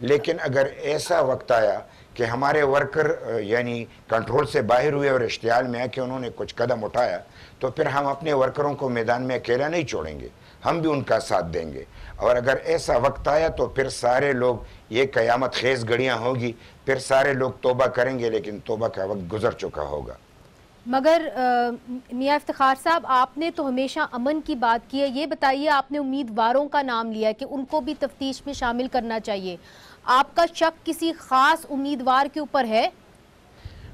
لیکن اگر ایسا وقت آیا کہ ہمارے ورکر یعنی کنٹرول سے باہر ہوئے اور اشتعال میں آ کے انہوں نے کچھ قدم اٹھایا تو پھر ہم اپنے ورکروں کو میدان میں اکیلا نہیں چھوڑیں گے, ہم بھی ان کا ساتھ دیں گے. اور اگر ایسا وقت آیا تو پھر سارے لوگ, یہ قیامت خیز گھڑیاں ہوگی, پھر سارے لوگ توبہ کریں گے, لیکن توبہ کا وقت گزر چکا ہوگا. مگر میاں افتخار صاحب, آپ نے تو ہمیشہ امن کی بات کی ہے, یہ بتائیے آپ نے امیدواروں کا نام لیا ہے کہ ان کو بھی تفتیش میں شامل کرنا چاہیے, آپ کا شک کسی خاص امیدوار کے اوپر ہے؟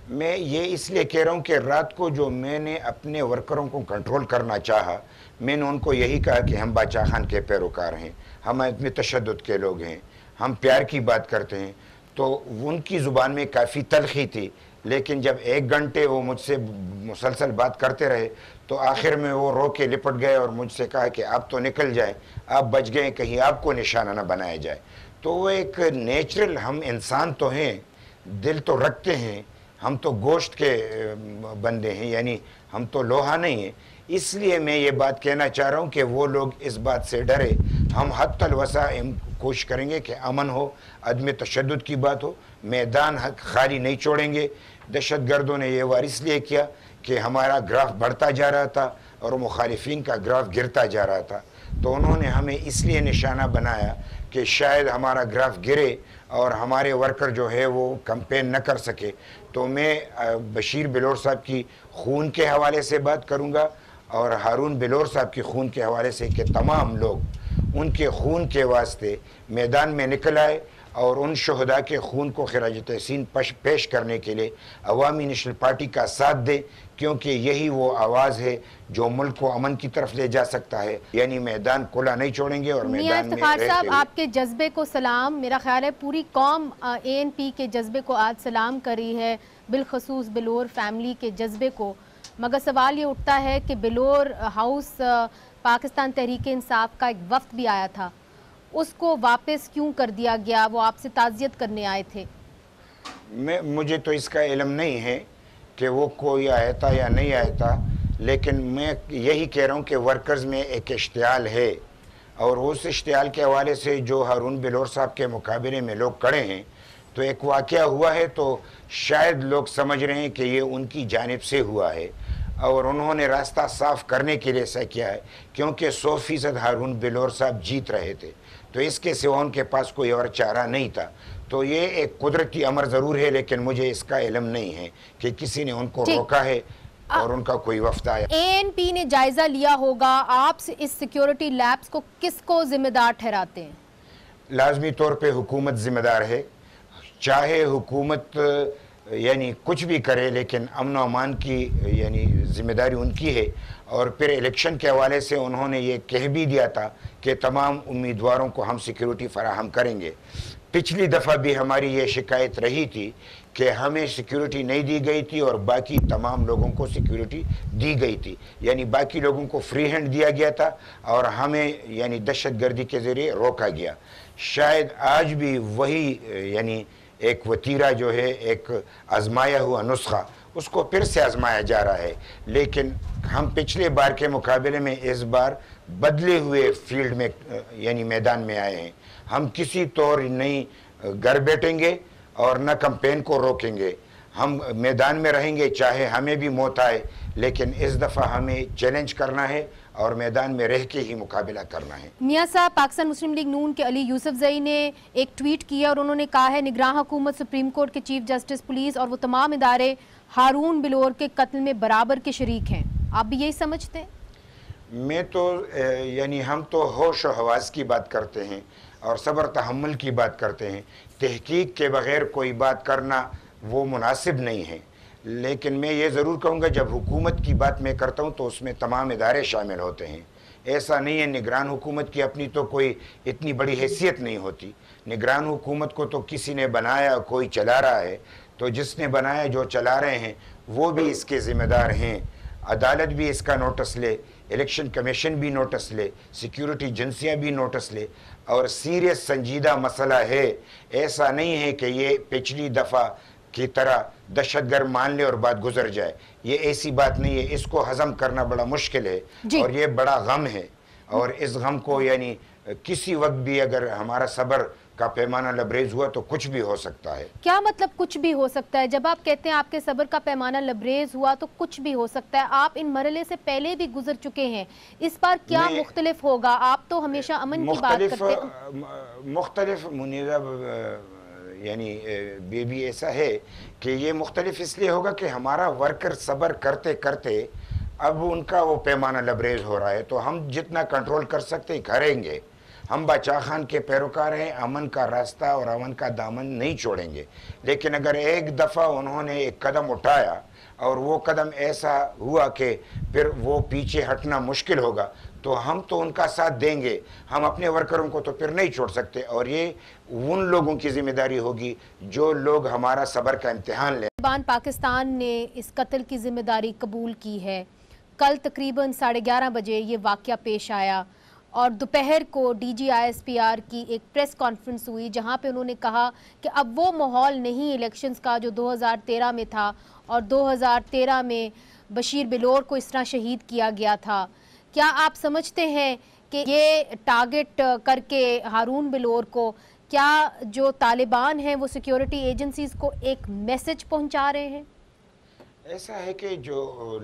میں یہ اس لیے کہہ رہا ہوں کہ رات کو جو میں نے اپنے ورکروں کو کنٹرول کرنا چاہا, میں نے ان کو یہی کہا کہ ہم باچا خان کے پیروکار ہیں, ہم اتنے تشدد کے لوگ ہیں, ہم پیار کی بات کرتے ہیں. تو ان کی زبان میں کافی تلخی تھی, لیکن جب 1 گھنٹے وہ مجھ سے مسلسل بات کرتے رہے تو آخر میں وہ رو کے لپٹ گئے اور مجھ سے کہا کہ آپ تو نکل جائیں, آپ بچ گئے, کہیں آپ کو نشانہ نہ بنایا جائے. تو وہ ایک نیچرل, ہم انسان تو ہیں, دل تو رکھتے ہیں, ہم تو گوشت کے بندے ہیں, یعنی ہم تو لوہا نہیں ہیں. اس لیے میں یہ بات کہنا چاہ رہا ہوں کہ وہ لوگ اس بات سے ڈرے. ہم حد الوسع کوشش کریں گے کہ امن ہو, عدم تشدد کی بات ہو, میدان خالی نہیں چھوڑیں گے. دہشت گردوں نے یہ وار اس لیے کیا کہ ہمارا گراف بڑھتا جا رہا تھا اور مخالفین کا گراف گرتا جا رہا تھا, تو انہوں نے ہمیں اس لیے نشانہ بنایا کہ شاید ہمارا گراف گرے اور ہمارے ورکر جو ہے وہ کمپین نہ کر سکے. تو میں بشیر بلور صاحب کی خون کے حوالے سے بات کروں گا اور ہارون بلور صاحب کی خون کے حوالے سے کہ تمام لوگ ان کے خون کے واسطے میدان میں نکل آئے اور ان شہداء کے خون کو خراج تحسین پیش کرنے کے لیے عوامی نیشنل پارٹی کا ساتھ دیں, کیونکہ یہی وہ آواز ہے جو ملک کو امن کی طرف لے جا سکتا ہے. یعنی میدان کھلا نہیں چھوڑیں گے. اور میاں افتخار صاحب, آپ کے جذبے کو سلام. میرا خیال ہے پوری قوم ANP کے جذبے کو آج سلام کری ہے, بالخصوص بلور فیملی کے جذبے کو. مگر سوال یہ اٹھتا ہے کہ بلور ہاؤس پاکستان تحریک انصاف کا ایک وفد بھی آیا تھا, اس کو واپس کیوں کر دیا گیا؟ وہ آپ سے تعزیت کرنے آئے تھے. مجھے تو اس کا علم نہیں ہے کہ وہ کوئی آیا تھا یا نہیں آیا تھا, لیکن میں یہی کہہ رہا ہوں کہ ورکرز میں ایک اشتعال ہے, اور اس اشتعال کے حوالے سے جو ہارون بلور صاحب کے مقابلے میں لوگ کڑے ہیں, تو ایک واقعہ ہوا ہے تو شاید لوگ سمجھ رہے ہیں کہ یہ ان کی جانب سے ہوا ہے, اور انہوں نے راستہ صاف کرنے کے لیے ایسا کیا ہے, کیونکہ 100% ہارون بلور صاحب جیت رہے تھے, تو اس کے سوا ان کے پاس کوئی اور چارہ نہیں تھا. تو یہ ایک قدرتی امر ضرور ہے, لیکن مجھے اس کا علم نہیں ہے کہ کسی نے ان کو روکا ہے اور ان کا کوئی وفد آیا. ANP نے جائزہ لیا ہوگا, آپ اس سیکیورٹی لیپس کو کس کو ذمہ دار ٹھہراتے ہیں؟ لازمی طور پہ حکومت ذمہ دار ہے, چاہے حکومت یعنی کچھ بھی کرے, لیکن امن و امان کی یعنی ذمہ داری ان کی ہے. اور پھر الیکشن کے حوالے سے انہوں نے یہ کہہ بھی دیا تھا کہ تمام امیدواروں کو ہم سیکیورٹی فراہم کریں گے. پچھلی دفعہ بھی ہماری یہ شکایت رہی تھی کہ ہمیں سیکیورٹی نہیں دی گئی تھی اور باقی تمام لوگوں کو سیکیورٹی دی گئی تھی, یعنی باقی لوگوں کو فری ہینڈ دیا گیا تھا اور ہمیں یعنی دہشت گردی کے ذریعے روکا گیا. شاید آج بھی وہی یعنی ایک وتیرہ جو ہے, ایک آزمایا ہوا نسخہ, اس کو پھر سے آزمایا جا رہا ہے. لیکن ہم پچھلے بار کے مقابلے میں اس بار بدلے ہوئے فیلڈ میں یعنی میدان میں آئے ہیں. ہم کسی طور نہیں گھر بیٹھیں گے اور نہ کمپین کو روکیں گے, ہم میدان میں رہیں گے چاہے ہمیں بھی موت آئے, لیکن اس دفعہ ہمیں چیلنج کرنا ہے اور میدان میں رہ کے ہی مقابلہ کرنا ہے. میاں صاحب, پاکستان مسلم لیگ نون کے علی یوسف زئی نے ایک ٹویٹ کیا اور انہوں نے کہا ہے نگراں حکومت, سپریم کورٹ کے چیف جسٹس, پولیس اور وہ تمام ادارے ہارون بلور کے قتل میں برابر کے شریک ہیں. آپ بھی یہی سمجھتے ہیں؟ میں تو یعنی ہم تو ہوش و حواس کی بات کرتے ہیں اور صبر تحمل کی بات کرتے ہیں. تحقیق کے بغیر کوئی بات کرنا وہ مناسب نہیں ہے. لیکن میں یہ ضرور کہوں گا, جب حکومت کی بات میں کرتا ہوں تو اس میں تمام ادارے شامل ہوتے ہیں. ایسا نہیں ہے نگران حکومت کی اپنی تو کوئی اتنی بڑی حیثیت نہیں ہوتی. نگران حکومت کو تو کسی نے بنایا, کوئی چلا رہا ہے, تو جس نے بنایا جو چلا رہے ہیں وہ بھی اس کے ذمہ دار ہیں. عدالت بھی اس کا نوٹس لے, الیکشن کمیشن بھی نوٹس لے, سیکیورٹی ایجنسیاں بھی نوٹس لے, اور سیریس سنجیدہ مسئلہ ہے. ایسا نہیں ہے کہ یہ پچھلی دفعہ کی طرح دہشت گرد مان لے اور بات گزر جائے. یہ ایسی بات نہیں ہے, اس کو ہضم کرنا بڑا مشکل ہے اور یہ بڑا غم ہے. اور اس غم کو یعنی کسی وقت بھی اگر ہمارا صبر کا پیمانہ لبریز ہوا تو کچھ بھی ہو سکتا ہے. کیا مطلب کچھ بھی ہو سکتا ہے؟ جب آپ کہتے ہیں آپ کے صبر کا پیمانہ لبریز ہوا تو کچھ بھی ہو سکتا ہے، آپ ان مرحلے سے پہلے بھی گزر چکے ہیں، اس بار کیا مختلف ہوگا؟ آپ تو ہمیشہ امن کی بات کرتے ہیں. مختلف منیرہ یعنی بی ایسا ہے کہ یہ مختلف اس لیے ہوگا کہ ہمارا ورکر صبر کرتے کرتے اب ان کا وہ پیمانہ لبریز ہو رہا ہے، تو ہم جتنا کنٹرول کر سکتے کریں گے. ہم باچا خان کے پیروکار ہیں، امن کا راستہ اور امن کا دامن نہیں چھوڑیں گے. لیکن اگر ایک دفعہ انہوں نے ایک قدم اٹھایا اور وہ قدم ایسا ہوا کہ پھر وہ پیچھے ہٹنا مشکل ہوگا تو ہم تو ان کا ساتھ دیں گے. ہم اپنے ورکروں کو تو پھر نہیں چھوڑ سکتے، اور یہ ان لوگوں کی ذمہ داری ہوگی جو لوگ ہمارا صبر کا امتحان لیں. پاکستان نے اس قتل کی ذمہ داری قبول کی ہے. کل تقریباً 11:30 بجے یہ واقعہ پیش آیا اور دوپہر کو D G I S P R کی ایک پریس کانفرنس ہوئی جہاں پہ انہوں نے کہا کہ اب وہ ماحول نہیں الیکشنز کا جو 2013 میں تھا، اور 2013 میں بشیر بلور کو اس طرح شہید کیا گیا تھا. کیا آپ سمجھتے ہیں کہ یہ ٹارگٹ کر کے ہارون بلور کو کیا جو طالبان ہیں وہ سیکیورٹی ایجنسیز کو ایک میسج پہنچا رہے ہیں؟ ایسا ہے کہ جو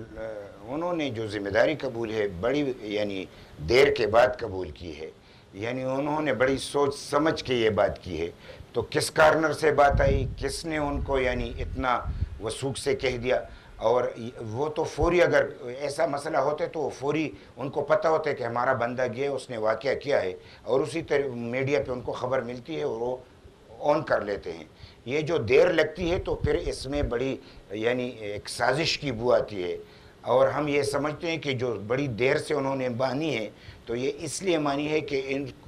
انہوں نے جو ذمہ داری قبول ہے بڑی یعنی دیر کے بعد قبول کی ہے، یعنی انہوں نے بڑی سوچ سمجھ کے یہ بات کی ہے. تو کس کارنر سے بات آئی، کس نے ان کو یعنی اتنا وثوق سے کہہ دیا، اور وہ تو فوری اگر ایسا مسئلہ ہوتے تو فوری ان کو پتہ ہوتا ہے کہ ہمارا بندہ گیا، اس نے واقعہ کیا ہے، اور اسی طرح میڈیا پہ ان کو خبر ملتی ہے اور وہ آن کر لیتے ہیں. یہ جو دیر لگتی ہے تو پھر اس میں بڑی یعنی ایک سازش کی بو آتی ہے، اور ہم یہ سمجھتے ہیں کہ جو بڑی دیر سے انہوں نے مانی ہے تو یہ اس لیے مانی ہے کہ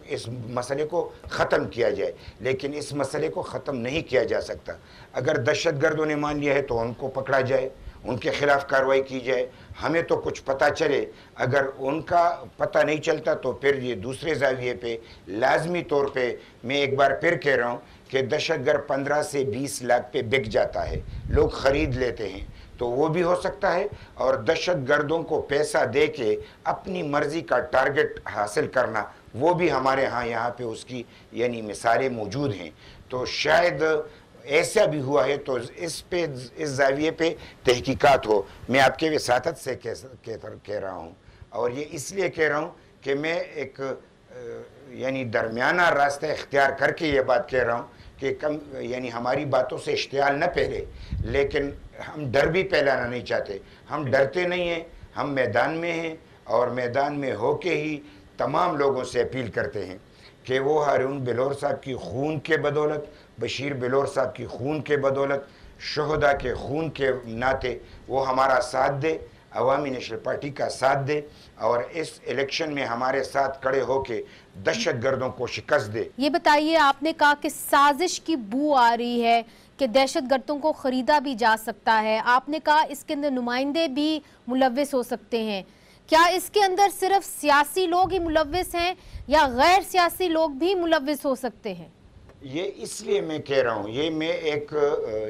اس مسئلے کو ختم کیا جائے. لیکن اس مسئلے کو ختم نہیں کیا جا سکتا. اگر دہشت گردوں نے مان لیا ہے تو ان کو پکڑا جائے، ان کے خلاف کارروائی کی جائے، ہمیں تو کچھ پتہ چلے. اگر ان کا پتہ نہیں چلتا تو پھر یہ دوسرے زاویے پہ لازمی طور پہ میں ایک بار پھر کہہ رہا ہوں کہ دہشت گرد 15 سے 20 لاکھ پہ بک جاتا ہے، لوگ خرید لیتے ہیں، تو وہ بھی ہو سکتا ہے. اور دہشت گردوں کو پیسہ دے کے اپنی مرضی کا ٹارگٹ حاصل کرنا، وہ بھی ہمارے ہاں یہاں پہ اس کی یعنی مثالیں موجود ہیں. تو شاید ایسا بھی ہوا ہے تو اس زاویے پہ تحقیقات ہو. میں آپ کے وساطت سے کہہ رہا ہوں، اور یہ اس لیے کہہ رہا ہوں کہ میں ایک یعنی درمیانہ راستہ اختیار کر کے یہ بات کہہ رہا ہوں کہ کم یعنی ہماری باتوں سے اشتعال نہ پھیلے، لیکن ہم ڈر بھی پھیلانا نہیں چاہتے. ہم ڈرتے نہیں ہیں، ہم میدان میں ہیں، اور میدان میں ہو کے ہی تمام لوگوں سے اپیل کرتے ہیں کہ وہ ہارون بلور صاحب کی خون کے بدولت، بشیر بلور صاحب کی خون کے بدولت، شہداء کے خون کے ناطے وہ ہمارا ساتھ دے، عوامی نیشنل پارٹی کا ساتھ دے، اور اس الیکشن میں ہمارے ساتھ کھڑے ہو کے دہشت گردوں کو شکست دے. یہ بتائیے، آپ نے کہا کہ سازش کی بو آ رہی ہے کہ دہشت گردوں کو خریدا بھی جا سکتا ہے، آپ نے کہا اس کے اندر نمائندے بھی ملوث ہو سکتے ہیں. کیا اس کے اندر صرف سیاسی لوگ ہی ملوث ہیں یا غیر سیاسی لوگ بھی ملوث ہو سکتے ہیں؟ یہ اس لیے میں کہہ رہا ہوں، یہ میں ایک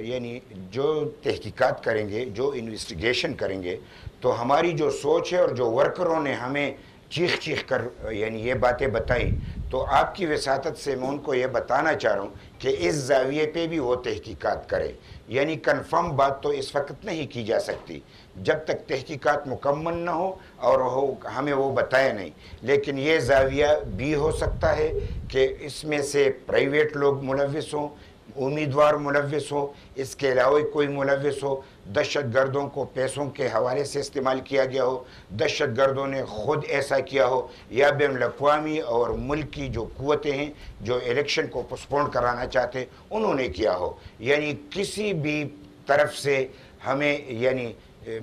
یعنی جو تحقیقات کریں گے، جو انویسٹیگیشن کریں گے، تو ہماری جو سوچ ہے اور جو ورکروں نے ہمیں چیخ چیخ کر یعنی یہ باتیں بتائی، تو آپ کی وساطت سے میں ان کو یہ بتانا چاہ رہا ہوں کہ اس زاویے پہ بھی وہ تحقیقات کرے. یعنی کنفرم بات تو اس وقت نہیں کی جا سکتی جب تک تحقیقات مکمل نہ ہو اور ہمیں وہ بتائے نہیں. لیکن یہ زاویہ بھی ہو سکتا ہے کہ اس میں سے پرائیویٹ لوگ ملوث ہوں، امیدوار ملوث ہو، اس کے علاوہ کوئی ملوث ہو، دہشت گردوں کو پیسوں کے حوالے سے استعمال کیا گیا ہو، دہشت گردوں نے خود ایسا کیا ہو، یا بین الاقوامی اور ملک کی جو قوتیں ہیں جو الیکشن کو پوسپون کرانا چاہتے انہوں نے کیا ہو. یعنی کسی بھی طرف سے ہمیں یعنی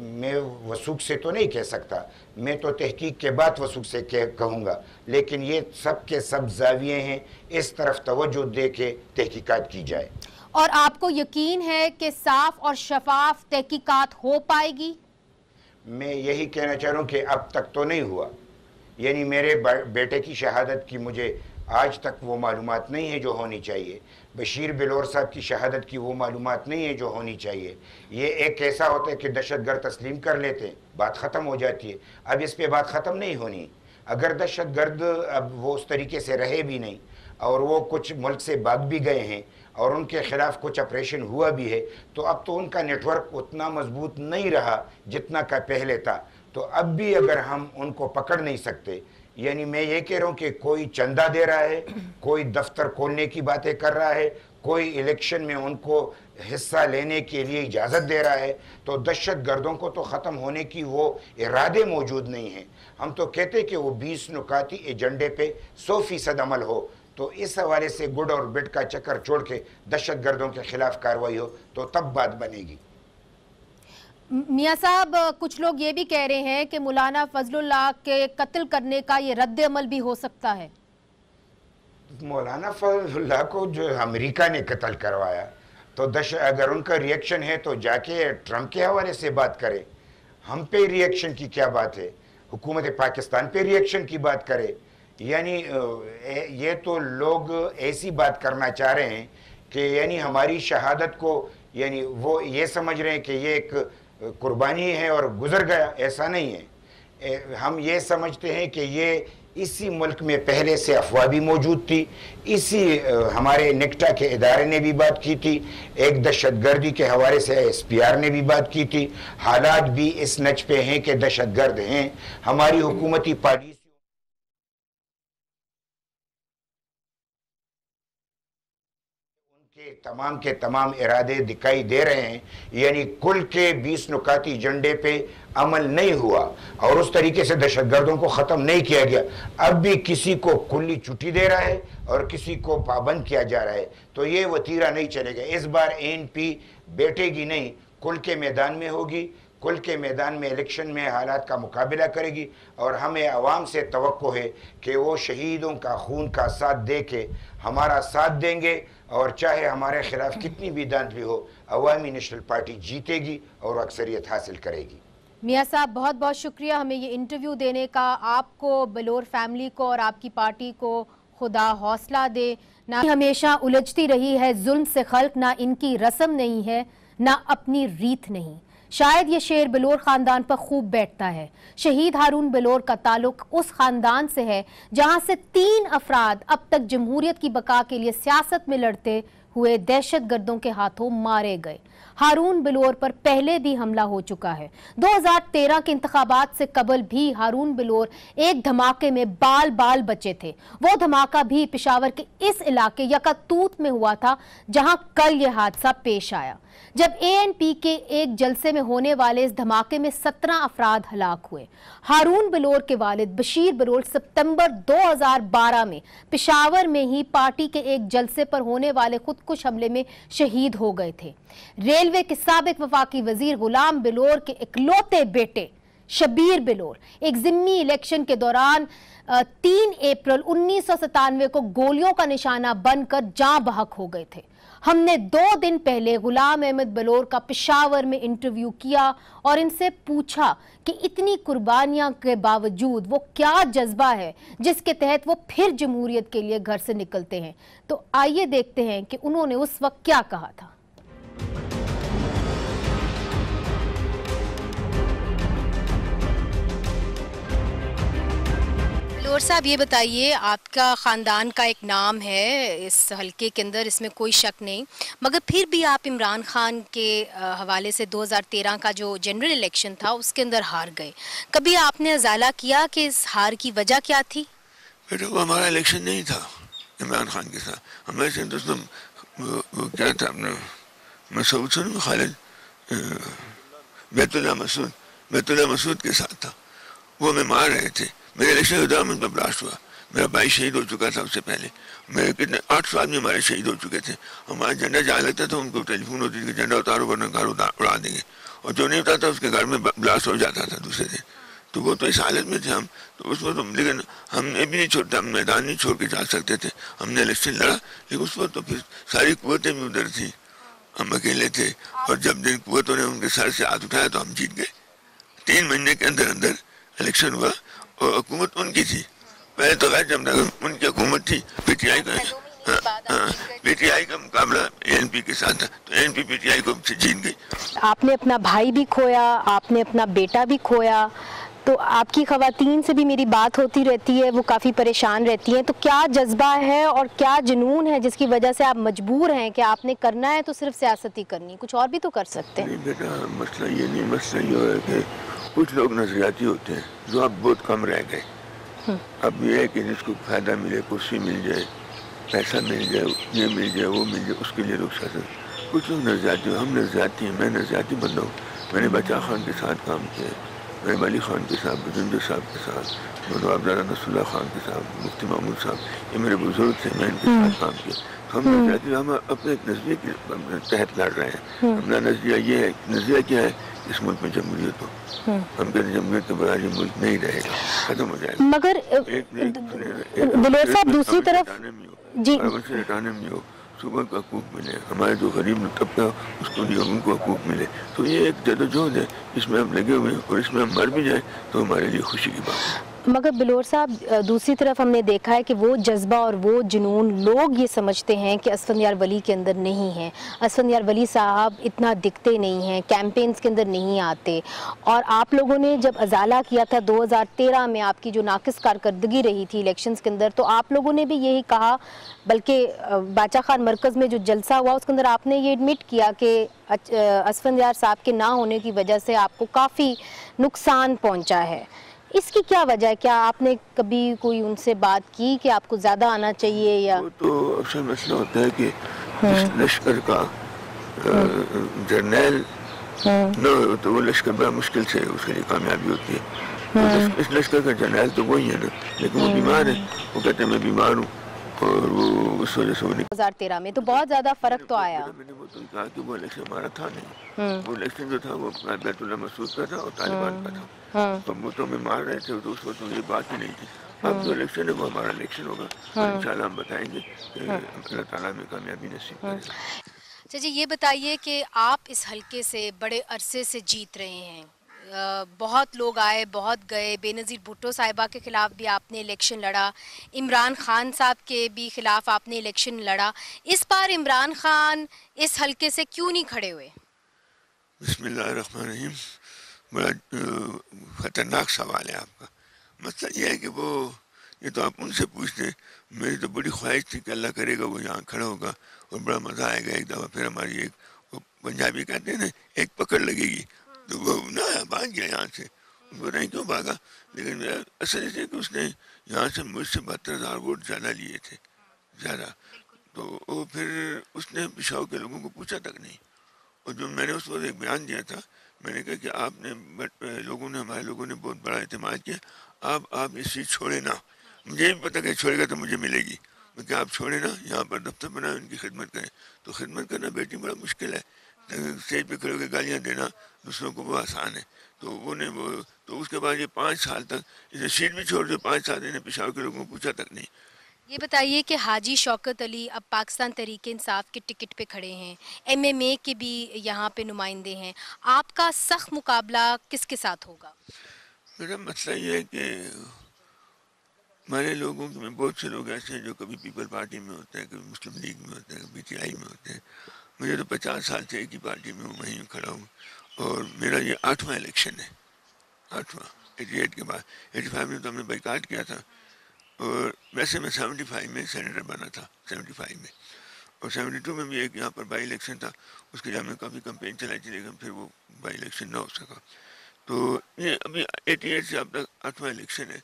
میں وثوق سے تو نہیں کہہ سکتا، میں تو تحقیق کے بعد وثوق سے کہوں گا، لیکن یہ سب کے سب زاویے ہیں، اس طرف توجہ دے کے تحقیقات کی جائے. اور آپ کو یقین ہے کہ صاف اور شفاف تحقیقات ہو پائے گی؟ میں یہی کہنا چاہ رہا ہوں کہ اب تک تو نہیں ہوا. یعنی میرے بیٹے کی شہادت کی مجھے آج تک وہ معلومات نہیں ہے جو ہونی چاہیے. بشیر بلور صاحب کی شہادت کی وہ معلومات نہیں ہے جو ہونی چاہیے. یہ ایک ایسا ہوتا ہے کہ دہشت گرد تسلیم کر لیتے ہیں، بات ختم ہو جاتی ہے. اب اس پہ بات ختم نہیں ہونی. اگر دہشت گرد اب وہ اس طریقے سے رہے بھی نہیں اور وہ کچھ ملک سے بھاگ بھی گئے ہیں اور ان کے خلاف کچھ آپریشن ہوا بھی ہے، تو اب تو ان کا نیٹ ورک اتنا مضبوط نہیں رہا جتنا کا پہلے تھا. تو اب بھی اگر ہم ان کو پکڑ نہیں سکتے، یعنی میں یہ کہہ رہا ہوں کہ کوئی چندہ دے رہا ہے، کوئی دفتر کھولنے کی باتیں کر رہا ہے، کوئی الیکشن میں ان کو حصہ لینے کے لیے اجازت دے رہا ہے، تو دہشت گردوں کو تو ختم ہونے کی وہ ارادے موجود نہیں ہیں. ہم تو کہتے کہ وہ 20 نکاتی ایجنڈے پہ 100% عمل ہو. تو اس حوالے سے گڈ اور بیڈ کا چکر چھوڑ کے دہشت گردوں کے خلاف کارروائی ہو تو تب بات بنے گی. میاں صاحب، کچھ لوگ یہ بھی کہہ رہے ہیں کہ مولانا فضل اللہ کے قتل کرنے کا یہ رد عمل بھی ہو سکتا ہے. مولانا فضل اللہ کو جو امریکہ نے قتل کروایا، تو اگر ان کا ریئیکشن ہے تو جا کے ٹرمپ کے حوالے سے بات کرے. ہم پہ ریئیکشن کی کیا بات ہے؟ حکومت پاکستان پہ ریئیکشن کی بات کرے. یعنی یہ تو لوگ ایسی بات کرنا چاہ رہے ہیں کہ یعنی ہماری شہادت کو یعنی وہ یہ سمجھ رہے ہیں کہ یہ ایک قربانی ہے اور گزر گیا. ایسا نہیں ہے. ہم یہ سمجھتے ہیں کہ یہ اسی ملک میں پہلے سے افواہ بھی موجود تھی. اسی ہمارے نیکٹا کے ادارے نے بھی بات کی تھی، ایک دہشت گردی کے حوالے سے SPR نے بھی بات کی تھی. حالات بھی اس نچ پہ ہیں کہ دہشت گرد ہیں. ہماری حکومتی پالیسی تمام کے تمام ارادے دکھائی دے رہے ہیں. یعنی کل کے 20 نکاتی ایجنڈے پہ عمل نہیں ہوا اور اس طریقے سے دہشت گردوں کو ختم نہیں کیا گیا. اب بھی کسی کو کلی چھٹی دے رہا ہے اور کسی کو پابند کیا جا رہا ہے. تو یہ وتیرہ نہیں چلے گا. اس بار ANP بیٹھے گی نہیں، کل کے میدان میں ہوگی. کل کے میدان میں الیکشن میں حالات کا مقابلہ کرے گی اور ہمیں عوام سے توقع ہے کہ وہ شہیدوں کا خون کا ساتھ دے کے ہمارا ساتھ دیں گے. اور چاہے ہمارے خلاف کتنی بھی دھاندلی ہو، عوامی نیشنل پارٹی جیتے گی اور اکثریت حاصل کرے گی. میاں صاحب، بہت بہت شکریہ ہمیں یہ انٹرویو دینے کا. آپ کو، بلور فیملی کو اور آپ کی پارٹی کو خدا حوصلہ دے. نہ ہمیشہ الجھتی رہی ہے ظلم سے خلق، نہ ان کی رسم نہیں ہے، نہ اپنی ریت نہیں. شاید یہ شعر بلور خاندان پر خوب بیٹھتا ہے. شہید ہارون بلور کا تعلق اس خاندان سے ہے جہاں سے 3 افراد اب تک جمہوریت کی بقا کے لیے سیاست میں لڑتے ہوئے دہشت گردوں کے ہاتھوں مارے گئے. ہارون بلور پر پہلے بھی حملہ ہو چکا ہے. 2013 کے انتخابات سے قبل بھی ہارون بلور ایک دھماکے میں بال بچے تھے. وہ دھماکہ بھی پشاور کے اس علاقے یکاتوت میں ہوا تھا جہاں کل یہ حادثہ پیش آیا، جب ANP کے ایک جلسے میں ہونے والے اس دھماکے میں 17 افراد ہلاک ہوئے. ہارون بلور کے والد بشیر بلور ستمبر 2012 میں پشاور میں ہی پارٹی کے ایک جلسے پر ہونے والے خودکش حملے میں شہید ہو گئے تھے. ریلوے کے سابق وفاقی وزیر غلام بلور کے اکلوتے بیٹے شبیر بلور ایک ضمنی الیکشن کے دوران 3 اپریل 1997 کو گولیوں کا نشانہ بن کر جاں بحق ہو گئے تھے. ہم نے 2 دن پہلے غلام احمد بلور کا پشاور میں انٹرویو کیا اور ان سے پوچھا کہ اتنی قربانیاں کے باوجود وہ کیا جذبہ ہے جس کے تحت وہ پھر جمہوریت کے لیے گھر سے نکلتے ہیں. تو آئیے دیکھتے ہیں کہ انہوں نے اس وقت کیا کہا تھا. بلور صاحب، یہ بتائیے، آپ کا خاندان کا ایک نام ہے اس حلقے کے اندر، اس میں کوئی شک نہیں، مگر پھر بھی آپ عمران خان کے حوالے سے 2013 کا جو جنرل الیکشن تھا اس کے اندر ہار گئے. کبھی آپ نے ازالہ کیا کہ اس ہار کی وجہ کیا تھی؟ بیٹا، وہ ہمارا الیکشن نہیں تھا عمران خان کے ساتھ. ہمارے سے دوستوں وہ کیا تھا اپنا مسعود سن خالد بیت اللہ مسعود کے ساتھ تھا. وہ ہمیں مار رہے تھے. میرے الیکشن کے دوران میں بلاسٹ ہوا. میرا بھائی شہید ہو چکا تھا اس سے پہلے. میرے کتنے 800 آدمی ہمارے شہید ہو چکے تھے. ہمارا جھنڈا جہاں لگتا تھا ان کو ٹیلی فون ہوتی تھی کہ جھنڈا اتارو ورنہ گھر اڑا دیں گے، اور جو نہیں اتارتا اس کے گھر میں بلاسٹ ہو جاتا تھا دوسرے دن. تو وہ تو اس حالت میں تھے ہم. تو اس وقت لیکن ہم نے بھی نہیں چھوڑتا، ہم میدان نہیں چھوڑ کے جا سکتے تھے. ہم نے الیکشن لڑا، لیکن اس وقت تو پھر ساری قوتیں بھی ادھر تھیں، ہم اکیلے تھے. اور جب جن قوتوں نے ان کے سر سے ہاتھ اٹھایا تو ہم جیت گئے. 3 مہینے کے اندر الیکشن ہوا اور حکومت ان کی تھی. پہلے تو غیر جب ان کی حکومت تھی. PTI کا مقابلہ ANP کے ساتھ تھا، تو ANP PTI کو جیت گئی. آپ نے اپنا بھائی بھی کھویا، آپ نے اپنا بیٹا بھی کھویا، تو آپ کی خواتین سے بھی میری بات ہوتی رہتی ہے, وہ کافی پریشان رہتی ہیں, تو کیا جذبہ ہے اور کیا جنون ہے جس کی وجہ سے آپ مجبور ہیں کہ آپ نے کرنا ہے تو صرف سیاست ہی کرنی, کچھ اور بھی تو کر سکتے ہیں؟ نہیں بیٹا, مسئلہ یہ نہیں, مسئلہ یہ ہے کہ کچھ لوگ نظریاتی ہوتے ہیں جو اب بہت کم رہ گئے. اب یہ ہے کہ جس کو فائدہ ملے, کرسی مل جائے, پیسہ مل جائے, یہ مل جائے, وہ مل جائے, اس کے لیے لوگ ساتھ. کچھ لوگ نظریاتی, ہم نظریاتی ہیں, میں نظریاتی بندہ ہوں. میں نے بچہ خان کے ساتھ کام کیا, میں ولی خان کے ساتھ, بجندر صاحب کے ساتھ, نوابزادہ نصر اللہ خان کے ساتھ, مفتی محمود صاحب, یہ میرے بزرگ تھے, میں ان کے ساتھ کام کیا. ہم نظریاتی, ہم اپنے ایک نظریے کے تحت لڑ رہے ہیں. ہمارا نظریہ یہ ہے, نظریہ کیا ہے, اس ملک میں جمہوریت ہو. ہم کہتے ہیں جمہوریت کے بغیر یہ ملک نہیں رہے گا, ختم ہو جائے گا. مگر دلیر صاحب دوسری طرف جی ریٹائرمنٹ ہو, صبح کا حقوق ملے, ہمارے جو غریب طبقہ اس کو لیے ان کو حقوق ملے. تو یہ ایک جدوجہد ہے, اس میں ہم لگے ہوئے ہیں, اور اس میں ہم مر بھی جائیں تو ہمارے لیے خوشی کی بات ہے. مگر بلور صاحب دوسری طرف ہم نے دیکھا ہے کہ وہ جذبہ اور وہ جنون لوگ یہ سمجھتے ہیں کہ اسفندیار ولی کے اندر نہیں ہے. اسفندیار ولی صاحب اتنا دکھتے نہیں ہیں, کیمپینز کے اندر نہیں آتے, اور آپ لوگوں نے جب ازالہ کیا تھا 2013 میں, آپ کی جو ناقص کارکردگی رہی تھی الیکشنز کے اندر, تو آپ لوگوں نے بھی یہی کہا, بلکہ باچا خان مرکز میں جو جلسہ ہوا اس کے اندر آپ نے یہ ایڈمٹ کیا کہ اسفندیار صاحب کے نہ ہونے کی وجہ سے آپ کو کافی نقصان پہنچا ہے. اس کی کیا وجہ ہے؟ کیا آپ نے کبھی کوئی ان سے بات کی کہ آپ کو زیادہ آنا چاہیے یا؟ وہ تو اصل مسئلہ ہوتا ہے کہ جس لشکر کا جرنیل نہ ہو تو وہ لشکر بڑا مشکل سے اس کے لیے کامیابی ہوتی ہے. اس لشکر کا جرنیل تو وہی ہے نا, لیکن وہ بیمار ہے, وہ کہتے ہیں میں بیمار ہوں, اور وہ اس وجہ سے 2013 میں تو بہت زیادہ فرق تو آیا. میں نے وہ تو کہا کہ وہ الیکشن ہمارا تھا نہیں, وہ الیکشن جو تھا وہ بیت اللہ مسعود کا تھا اور طالبان کا تھا. تو بوتوں میں مار رہے تھے, تو اس وقت یہ بات ہی نہیں تھی. اب جو الیکشن ہے وہ ہمارا الیکشن ہوگا, اور انشاءاللہ ہم بتائیں گے کہ اللہ تعالیٰ میں کامیابی نصیب کرے گا. اچھا جی, یہ بتائیے کہ آپ اس حلقے سے بڑے عرصے سے جیت رہے ہیں, بہت لوگ آئے بہت گئے, بے نظیر بھٹو صاحبہ کے خلاف بھی آپ نے الیکشن لڑا, عمران خان صاحب کے بھی خلاف آپ نے الیکشن لڑا. اس بار عمران خان اس حلقے سے کیوں نہیں کھڑے ہوئے؟ بسم اللہ الرحمن الرحیم. بڑا خطرناک سوال ہے آپ کا. مسئلہ یہ ہے کہ وہ, یہ تو آپ ان سے پوچھتے ہیں. میری تو بڑی خواہش تھی کہ اللہ کرے گا وہ یہاں کھڑا ہوگا اور بڑا مزہ آئے گا. ایک دفعہ پھر ہماری ایک پنجابی کہتے ہیں نا, ایک پکڑ لگے گی, تو وہ نہ بھاگ گیا یہاں سے. وہ نہیں کیوں بھاگا, لیکن میرا اصل یہ کہ اس نے یہاں سے مجھ سے 72,000 ووٹ زیادہ لیے تھے, زیادہ. تو وہ پھر اس نے پشاور کے لوگوں کو پوچھا تک نہیں. اور جو میں نے اس وقت ایک بیان دیا تھا, میں نے کہا کہ آپ نے ہمارے لوگوں نے بہت بڑا اعتماد کیا, آپ یہ سیٹ چھوڑے نا. مجھے بھی پتا کہ چھوڑے گا تو مجھے ملے گی, کہ آپ چھوڑے نا, یہاں پر دفتر بنائے, ان کی خدمت کریں. تو خدمت کرنا بیٹی بڑا مشکل ہے, اسٹیج پہ کھڑے ہو کے گالیاں دینا دوسروں کو وہ آسان ہے. تو اس کے بعد یہ 5 سال تک اسے سیٹ بھی چھوڑ دے, 5 سال انہیں پشاور کے لوگوں کو پوچھا تک نہیں. یہ بتائیے کہ حاجی شوکت علی اب پاکستان تحریک انصاف کے ٹکٹ پہ کھڑے ہیں, MMA کے بھی یہاں پہ نمائندے ہیں, آپ کا سخت مقابلہ کس کے ساتھ ہوگا؟ میرا مسئلہ یہ ہے کہ ہمارے لوگوں میں بہت سے لوگ ایسے ہیں جو کبھی پیپل پارٹی میں ہوتے ہیں, کبھی مسلم لیگ میں ہوتے ہیں, کبھی PTI میں ہوتے ہیں. مجھے تو 50 سال سے ایک ہی پارٹی میں ہوں, وہیں کھڑا ہوں, اور میرا یہ 8واں الیکشن ہے, 8واں. 88 کے بعد 85 میں تو ہم نے بائیکاٹ کیا تھا, اور ویسے میں 75 میں سینیٹر بنا تھا, 75 میں, اور 72 میں بھی ایک یہاں پر بائی الیکشن تھا, اس کے لیے ہم نے کافی کمپین چلائی تھی, لیکن پھر وہ بائی الیکشن نہ ہو سکا. تو یہ ابھی 88 سے اب تک 8واں الیکشن ہے,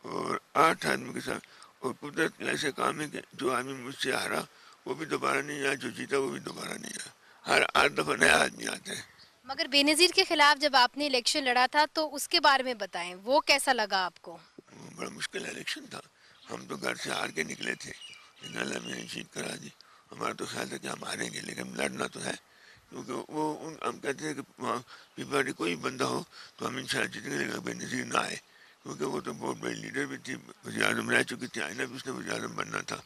اور 8 آدمی کے ساتھ. اور قدرت کے ایسے کام ہے کہ جو آدمی مجھ سے ہارا وہ بھی دوبارہ نہیں آیا, جو جیتا وہ بھی دوبارہ نہیں آیا, ہر 8 دفعہ نیا آدمی آتے ہیں. مگر بے نظیر کے خلاف جب آپ نے الیکشن لڑا تھا تو اس کے بارے میں بتائیں, وہ کیسا لگا آپ کو؟ وہ بڑا مشکل الیکشن تھا, ہم تو گھر سے ہار کے نکلے تھے, لیکن اللہ میں نے جیت کرا دی. ہمارا تو خیال تھا کہ ہم ہاریں گے, لیکن لڑنا تو ہے, کیونکہ ہم کہتے ہیں کہ وہاں پارٹی کوئی بندہ ہو تو ہم انشاءاللہ جیتیں گے, لیکن بے نظیر نہ آئے, کیونکہ وہ تو بہت بڑی لیڈر بھی تھی, وزیر اعظم رہ چکی تھی, آئینہ بھی اس نے وزیر اعظم بننا تھا.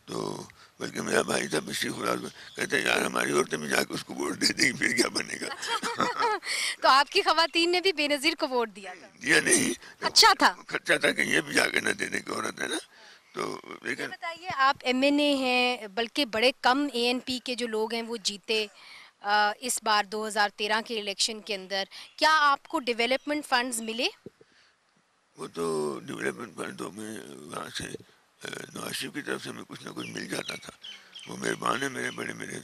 تو بلکہ میرا بھائی تھا بشیر خدا, کہتے ہیں یار ہماری عورتیں بھی جا کے اس کو ووٹ دے دیں گی, پھر کیا بنے گا. تو آپ کی خواتین نے بھی بے نظیر کو ووٹ دیا تھا؟ دیا نہیں, اچھا تھا, خرچہ تھا کہ یہ بھی جا کے نہ دینے کی عورت ہے نا. تو لیکن بتائیے, آپ MNA ہیں, بلکہ بڑے کم ANP کے جو لوگ ہیں وہ جیتے اس بار 2013 کے الیکشن کے اندر, کیا آپ کو ڈیولپمنٹ فنڈز ملے؟ وہ تو ڈیولپمنٹ فنڈ تو میں وہاں سے نواز شریف کی طرف سے میں کچھ نہ کچھ مل جاتا تھا. وہ مہربان ہے، میرے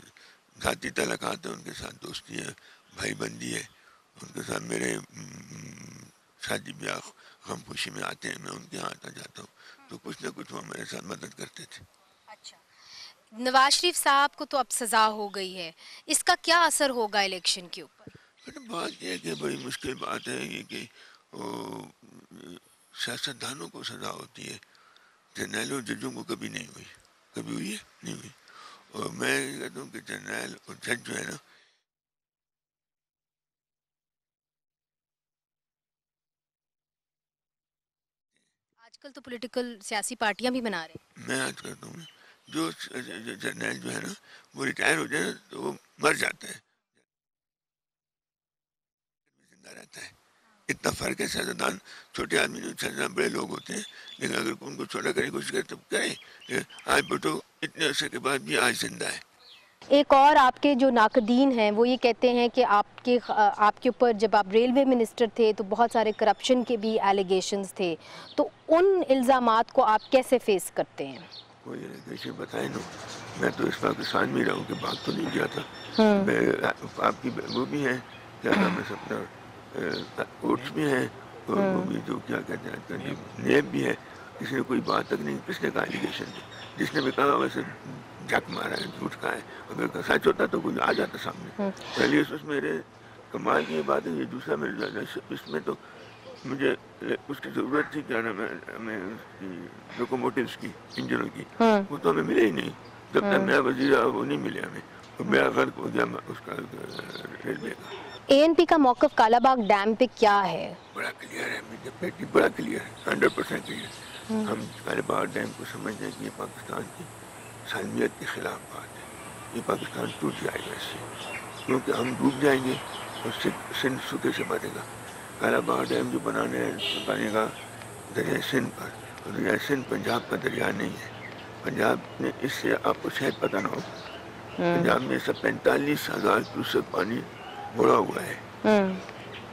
ذاتی تعلقات ہیں، ان کے ساتھ دوستی ہے، بھائی بندی ہے، ان کے ساتھ میرے شادی بیاہ غم خوشی میں آتے ہیں، میں ان کے یہاں آتا جاتا ہوں، تو کچھ نہ کچھ وہ میرے ساتھ مدد کرتے تھے. اچھا، نواز شریف صاحب کو تو اب سزا ہو گئی ہے، اس کا کیا اثر ہوگا الیکشن کے اوپر؟ بات یہ ہے کہ بڑی مشکل بات ہے یہ کہ سیاستدانوں کو سزا ہوتی ہے، جرنیلوں ججوں کو کبھی نہیں ہوئی. کبھی ہوئی ہے؟ نہیں ہوئی. اور میں کہتا ہوں کہ جرنیل اور جج جو ہے نا، آج کل تو پولیٹیکل سیاسی پارٹیاں بھی بنا رہے ہیں. میں آج کہتا ہوں جو جرنیل جو ہے نا وہ ریٹائر ہو جائے تو وہ مر جاتا ہے، زندہ رہتا ہے. اتنا فرق ہے. سیاستدان چھوٹے آدمی جو سیاستدان بڑے لوگ ہوتے ہیں، لیکن اگر ان کو چھوٹا کرنے کی کوشش کرے تب کریں. آج بٹو اتنے عرصے کے بعد بھی آج زندہ ہے. ایک اور آپ کے جو ناقدین ہیں وہ یہ کہتے ہیں کہ آپ کے اوپر جب آپ ریلوے منسٹر تھے تو بہت سارے کرپشن کے بھی ایلیگیشنز تھے، تو ان الزامات کو آپ کیسے فیس کرتے ہیں؟ کوئی ایلیگیشن بتائے نا، میں تو اس پاکستان میں ہی رہا ہوں کہ باغ تو نہیں گیا تھا. میں آپ کی وہ بھی ہیں، کیا نام ہے سپنا، کوٹس بھی ہیں، اور وہ بھی جو کیا کہتے ہیں نیب بھی ہے. کسی نے کوئی بات تک نہیں. کس نے کہا ایلیگیشن تھی؟ جس نے بھی کہا ویسے جھک مارا ہے، جھوٹ کہا ہے. اگر سچ ہوتا تو کوئی آ جاتا سامنے. پہلی اس میرے کمال کی یہ بات ہے. یہ دوسرا میرے اس میں تو مجھے اس کی ضرورت تھی، کیا نام ہے ہمیں اس کی لوکوموٹیوس کی، انجنوں کی، وہ تو ہمیں ملے ہی نہیں. جب تک نیا وزیر آیا وہ نہیں ملے ہمیں. میرا غلط ہو گیا اس کا ریلوے کا. اے این پی کا موقف کالا باغ ڈیم پہ کیا ہے؟ بڑا کلیئر ہے، مجھے بیٹی بڑا کلیئر ہے، 100% کلیئر. ہم کالا باغ ڈیم کو سمجھتے ہیں کہ یہ پاکستان کی سالمیت کے خلاف بات ہے. یہ پاکستان ٹوٹ جائے گا اس سے، کیونکہ ہم ڈوب جائیں گے اور سندھ سوکھے سے مرے گا. کالا باغ ڈیم جو بنے گا دریائے سندھ پر، اور دریائے سندھ پنجاب کا دریا نہیں ہے. پنجاب نے اس سے آپ کو شاید پتہ نہ ہو، پنجاب میں 45,000 کیوسک پانی موڑا ہوا ہے.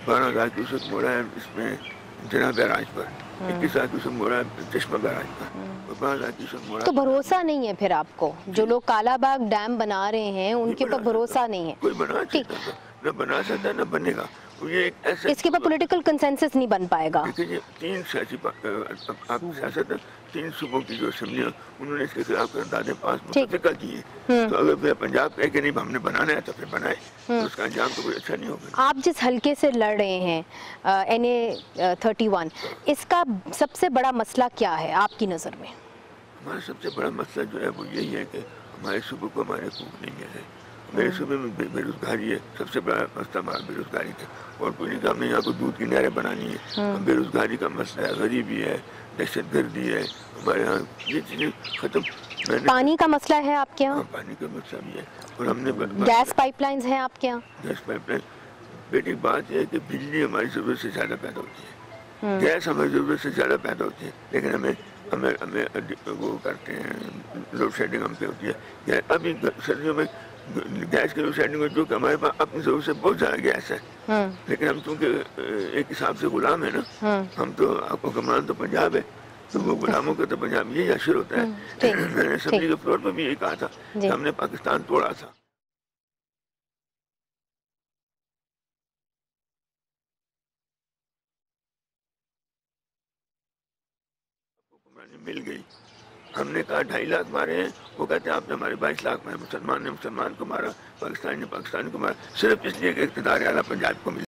12,000 کیوسک موڑا ہے اس میں جناح بیراج پر، 21,000 کیوسک موڑا ہے چشمہ بیراج پر، اور 12,000 کیوسک موڑا. تو بھروسہ نہیں ہے پھر آپ کو؟ جو لوگ کالا باغ ڈیم بنا رہے ہیں ان کے اوپر بھروسہ نہیں ہے؟ کوئی بنا سکتا تھا، نہ بنا سکتا نہ بنے گا. اس کے اوپر پولیٹیکل کنسنسس نہیں بن پائے گا. دیکھیے، تین سیاسی سیاست، 3 صوبوں کی جو اسمبلیاں، انہوں نے اس کے خلاف قراردادیں پاس متفقہ کی ہیں. تو اگر پنجاب کہے کہ نہیں ہم نے بنانا ہے تو پھر بنائے، تو اس کا انجام تو کوئی اچھا نہیں ہوگا. آپ جس حلقے سے لڑ رہے ہیں NA-31، اس کا سب سے بڑا مسئلہ کیا ہے آپ کی نظر میں؟ ہمارا سب سے بڑا مسئلہ جو ہے وہ یہی ہے کہ ہمارے صوبے کو ہمارے حقوق نہیں مل رہے. میرے صوبے میں بے روزگاری ہے. سب سے بڑا مسئلہ ہمارا بے روزگاری کا، اور کوئی نہیں. ہم نے یہاں کو دودھ کی نہریں بنانی ہے. بے روزگاری کا مسئلہ ہے، غریبی ہے، دہشت گردی ہے. ہمارے یہاں یہ چیزیں ختم. پانی کا مسئلہ ہے آپ کے یہاں؟ پانی کا مسئلہ بھی ہے. اور ہم نے گیس پائپ لائنز ہیں آپ کے یہاں؟ گیس پائپ لائن، بیٹی بات یہ ہے کہ بجلی ہماری ضرورت سے زیادہ پیدا ہوتی ہے، گیس ہماری ضرورت سے زیادہ پیدا ہوتی ہے، لیکن ہمیں وہ کرتے ہیں لوڈ شیڈنگ ہم پہ ہوتی ہے. ابھی سردیوں میں گیس کی لوڈ شیڈنگ ہوتی ہے کہ ہمارے پاس اپنی ضرورت سے بہت زیادہ گیس ہے، لیکن ہم چونکہ ایک حساب سے غلام ہیں نا. ہم تو حکمران تو پنجاب ہے، تو وہ غلاموں کا تو پنجاب یہی حشر ہوتا ہے. میں نے اسمبلی کے فلور پہ بھی یہی کہا تھا کہ ہم نے پاکستان توڑا تھا. مل گئی. ہم نے کہا 2.5 لاکھ مارے ہیں، وہ کہتے ہیں آپ نے ہمارے 22 لاکھ مارے. مسلمان نے مسلمان کو مارا، پاکستانی نے پاکستانی کو مارا، صرف اس لیے کہ اقتدار اعلیٰ پنجاب کو ملا.